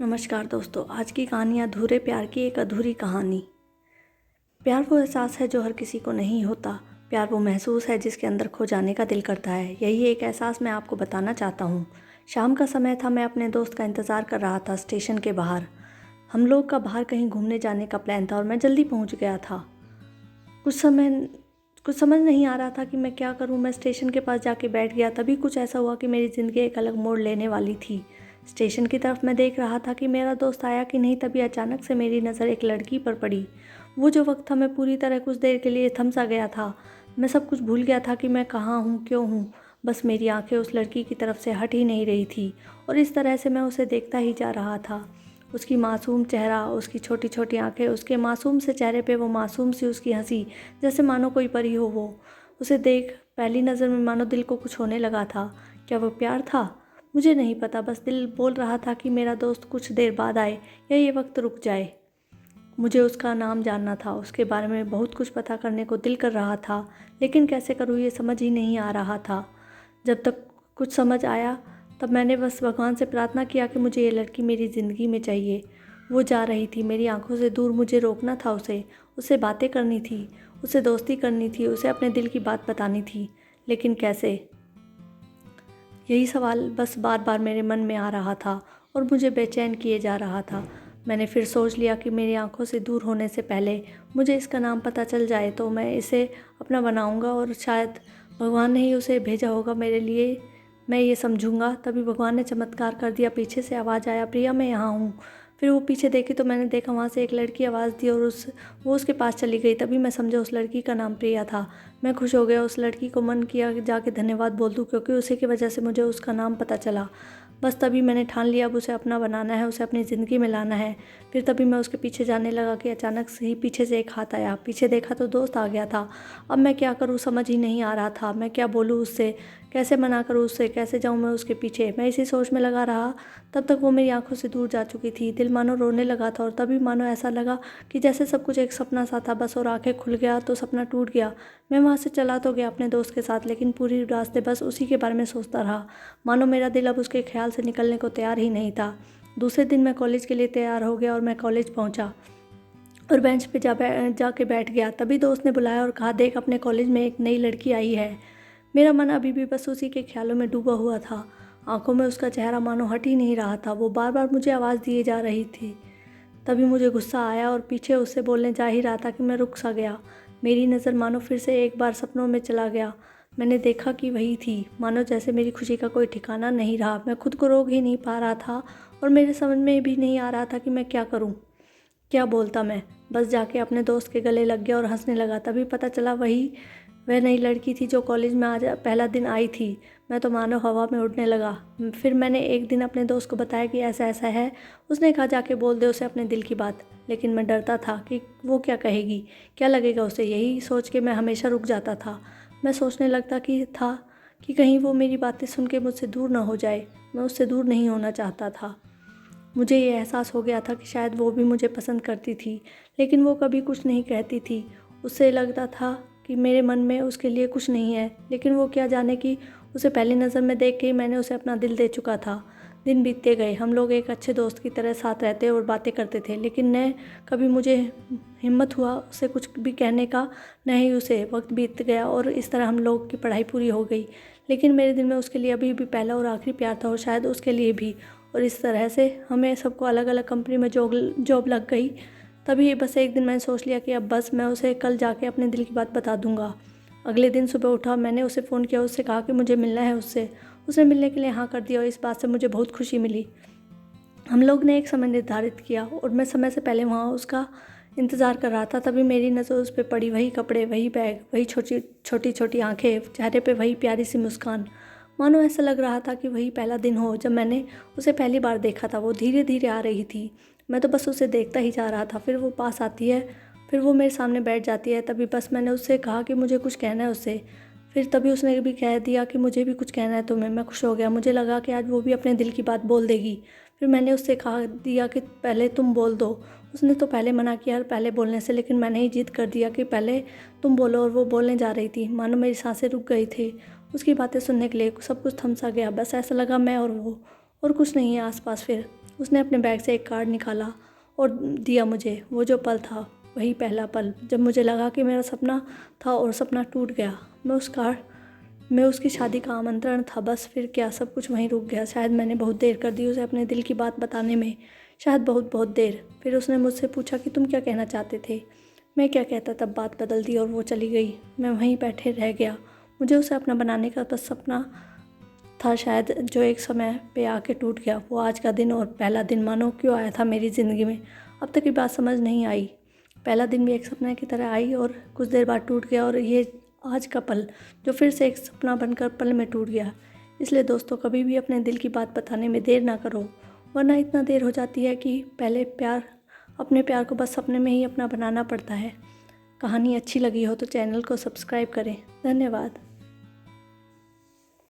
नमस्कार दोस्तों, आज की कहानी अधूरे प्यार की एक अधूरी कहानी। प्यार वो एहसास है जो हर किसी को नहीं होता। प्यार वो महसूस है जिसके अंदर खो जाने का दिल करता है। यही एक एहसास मैं आपको बताना चाहता हूँ। शाम का समय था, मैं अपने दोस्त का इंतज़ार कर रहा था स्टेशन के बाहर। हम लोग का बाहर कहीं घूमने जाने का प्लान था और मैं जल्दी पहुँच गया था। कुछ समझ नहीं आ रहा था कि मैं क्या करूं। मैं स्टेशन के पास जाके बैठ गया। तभी कुछ ऐसा हुआ कि मेरी ज़िंदगी एक अलग मोड़ लेने वाली थी। स्टेशन की तरफ मैं देख रहा था कि मेरा दोस्त आया कि नहीं, तभी अचानक से मेरी नज़र एक लड़की पर पड़ी। वो जो वक्त था, मैं पूरी तरह कुछ देर के लिए थम सा गया था। मैं सब कुछ भूल गया था कि मैं कहाँ हूँ, क्यों हूँ। बस मेरी आंखें उस लड़की की तरफ से हट ही नहीं रही थी और इस तरह से मैं उसे देखता ही जा रहा था। उसकी मासूम चेहरा, उसकी छोटी छोटी आंखें, उसके मासूम से चेहरे पे वो मासूम सी उसकी हंसी, जैसे मानो कोई परी हो वो। उसे देख पहली नज़र में मानो दिल को कुछ होने लगा था। क्या वो प्यार था? मुझे नहीं पता, बस दिल बोल रहा था कि मेरा दोस्त कुछ देर बाद आए या ये वक्त रुक जाए। मुझे उसका नाम जानना था, उसके बारे में बहुत कुछ पता करने को दिल कर रहा था, लेकिन कैसे करूँ ये समझ ही नहीं आ रहा था। जब तक कुछ समझ आया तब मैंने बस भगवान से प्रार्थना किया कि मुझे ये लड़की मेरी ज़िंदगी में चाहिए। वो जा रही थी मेरी आंखों से दूर, मुझे रोकना था उसे। उससे बातें करनी थी, उससे दोस्ती करनी थी, उसे अपने दिल की बात बतानी थी, लेकिन कैसे? यही सवाल बस बार बार मेरे मन में आ रहा था और मुझे बेचैन किए जा रहा था। मैंने फिर सोच लिया कि मेरी आंखों से दूर होने से पहले मुझे इसका नाम पता चल जाए तो मैं इसे अपना बनाऊंगा और शायद भगवान ने ही उसे भेजा होगा मेरे लिए, मैं ये समझूंगा। तभी भगवान ने चमत्कार कर दिया। पीछे से आवाज़ आया, प्रिया मैं यहाँ हूँ। फिर वो पीछे देखी तो मैंने देखा वहाँ से एक लड़की आवाज़ दी और वो उसके पास चली गई। तभी मैं समझा उस लड़की का नाम प्रिया था। मैं खुश हो गया। उस लड़की को मन किया कि जाके धन्यवाद बोल दूँ, क्योंकि उसी की वजह से मुझे उसका नाम पता चला। बस तभी मैंने ठान लिया अब उसे अपना बनाना है, उसे अपनी ज़िंदगी में लाना है। फिर तभी मैं उसके पीछे जाने लगा कि अचानक से ही पीछे से एक हाथ आया। पीछे देखा तो दोस्त आ गया था। अब मैं क्या करूँ समझ ही नहीं आ रहा था। मैं क्या बोलूँ उससे, कैसे मना करूँ उससे, कैसे जाऊँ मैं उसके पीछे। मैं इसी सोच में लगा रहा। तब तक वो मेरी आंखों से दूर जा चुकी थी। दिल मानो रोने लगा था और तभी मानो ऐसा लगा कि जैसे सब कुछ एक सपना सा था बस, और आंखें खुल गया तो सपना टूट गया। मैं वहाँ से चला तो गया अपने दोस्त के साथ, लेकिन पूरी रास्ते बस उसी के बारे में सोचता रहा। मानो मेरा दिल अब उसके ख्याल से निकलने को तैयार ही नहीं था। दूसरे दिन मैं कॉलेज के लिए तैयार हो गया और मैं कॉलेज पहुँचा और बेंच पे जाके बैठ गया। तभी दोस्त ने बुलाया और कहा, देख अपने कॉलेज में एक नई लड़की आई है। मेरा मन अभी भी बस उसी के ख्यालों में डूबा हुआ था। आंखों में उसका चेहरा मानो हट ही नहीं रहा था। वो बार बार मुझे आवाज़ दिए जा रही थी। तभी मुझे गुस्सा आया और पीछे उससे बोलने जा ही रहा था कि मैं रुक सा गया। मेरी नज़र मानो फिर से एक बार सपनों में चला गया। मैंने देखा कि वही थी। मानो जैसे मेरी खुशी का कोई ठिकाना नहीं रहा। मैं खुद को रोक ही नहीं पा रहा था और मेरे समझ में भी नहीं आ रहा था कि मैं क्या करूं, क्या बोलता मैं। बस जाके अपने दोस्त के गले लग गया और हंसने लगा। तभी पता चला वह नई लड़की थी जो कॉलेज में आज पहला दिन आई थी। मैं तो मानो हवा में उड़ने लगा। फिर मैंने एक दिन अपने दोस्त को बताया कि ऐसा ऐसा है। उसने कहा जाके बोल दे उसे अपने दिल की बात। लेकिन मैं डरता था कि वो क्या कहेगी, क्या लगेगा उसे। यही सोच के मैं हमेशा रुक जाता था। मैं सोचने लगता कि कहीं वो मेरी बातें सुन के मुझसे दूर ना हो जाए। मैं उससे दूर नहीं होना चाहता था। मुझे ये एहसास हो गया था कि शायद वो भी मुझे पसंद करती थी, लेकिन वो कभी कुछ नहीं कहती थी। उससे लगता था कि मेरे मन में उसके लिए कुछ नहीं है, लेकिन वो क्या जाने कि उसे पहली नज़र में देख के ही मैंने उसे अपना दिल दे चुका था। दिन बीतते गए, हम लोग एक अच्छे दोस्त की तरह साथ रहते और बातें करते थे, लेकिन न कभी मुझे हिम्मत हुआ उसे कुछ भी कहने का, न ही उसे। वक्त बीत गया और इस तरह हम लोग की पढ़ाई पूरी हो गई, लेकिन मेरे दिल में उसके लिए अभी भी पहला और आखिरी प्यार था और शायद उसके लिए भी। और इस तरह से हमें सबको अलग अलग कंपनी में जॉब लग गई। तभी बस एक दिन मैंने सोच लिया कि अब बस मैं उसे कल जाके अपने दिल की बात बता दूंगा। अगले दिन सुबह उठा, मैंने उसे फ़ोन किया, उससे कहा कि मुझे मिलना है उससे। उसने मिलने के लिए हाँ कर दिया और इस बात से मुझे बहुत खुशी मिली। हम लोग ने एक समय निर्धारित किया और मैं समय से पहले वहाँ उसका इंतज़ार कर रहा था। तभी मेरी नज़र उस पर पड़ी। वही कपड़े, वही बैग, वही छोटी छोटी छोटी आँखें, चेहरे पे वही प्यारी सी मुस्कान। मानो ऐसा लग रहा था कि वही पहला दिन हो जब मैंने उसे पहली बार देखा था। वो धीरे धीरे आ रही थी। मैं तो बस उसे देखता ही जा रहा था। फिर वो पास आती है, फिर वो मेरे सामने बैठ जाती है। तभी बस मैंने उससे कहा कि मुझे कुछ कहना है उससे। फिर तभी उसने भी कह दिया कि मुझे भी कुछ कहना है तुम्हें। मैं खुश हो गया। मुझे लगा कि आज वो भी अपने दिल की बात बोल देगी। फिर मैंने उससे कहा दिया कि पहले तुम बोल दो। उसने तो पहले मना किया पहले बोलने से, लेकिन मैंने ही जिद कर दिया कि पहले तुम बोलो। और वो बोलने जा रही थी। मानो मेरी सांसें रुक गई थी उसकी बातें सुनने के लिए। सब कुछ थम सा गया। बस ऐसा लगा मैं और वो, और कुछ नहीं है आसपास। फिर उसने अपने बैग से एक कार्ड निकाला और दिया मुझे। वो जो पल था वही पहला पल जब मुझे लगा कि मेरा सपना था और सपना टूट गया। मैं उसकी शादी का आमंत्रण था, बस फिर क्या, सब कुछ वहीं रुक गया। शायद मैंने बहुत देर कर दी उसे अपने दिल की बात बताने में, शायद बहुत बहुत देर। फिर उसने मुझसे पूछा कि तुम क्या कहना चाहते थे। मैं क्या कहता, तब बात बदल दी और वो चली गई। मैं वहीं बैठे रह गया। मुझे उसे अपना बनाने का बस सपना था शायद, जो एक समय पे आके टूट गया। वो आज का दिन और पहला दिन मानो क्यों आया था मेरी ज़िंदगी में, अब तक ये बात समझ नहीं आई। पहला दिन भी एक सपने की तरह आई और कुछ देर बाद टूट गया, और ये आज का पल जो फिर से एक सपना बनकर पल में टूट गया। इसलिए दोस्तों, कभी भी अपने दिल की बात बताने में देर ना करो, वरना इतना देर हो जाती है कि अपने प्यार को बस सपने में ही अपना बनाना पड़ता है। कहानी अच्छी लगी हो तो चैनल को सब्सक्राइब करें। धन्यवाद।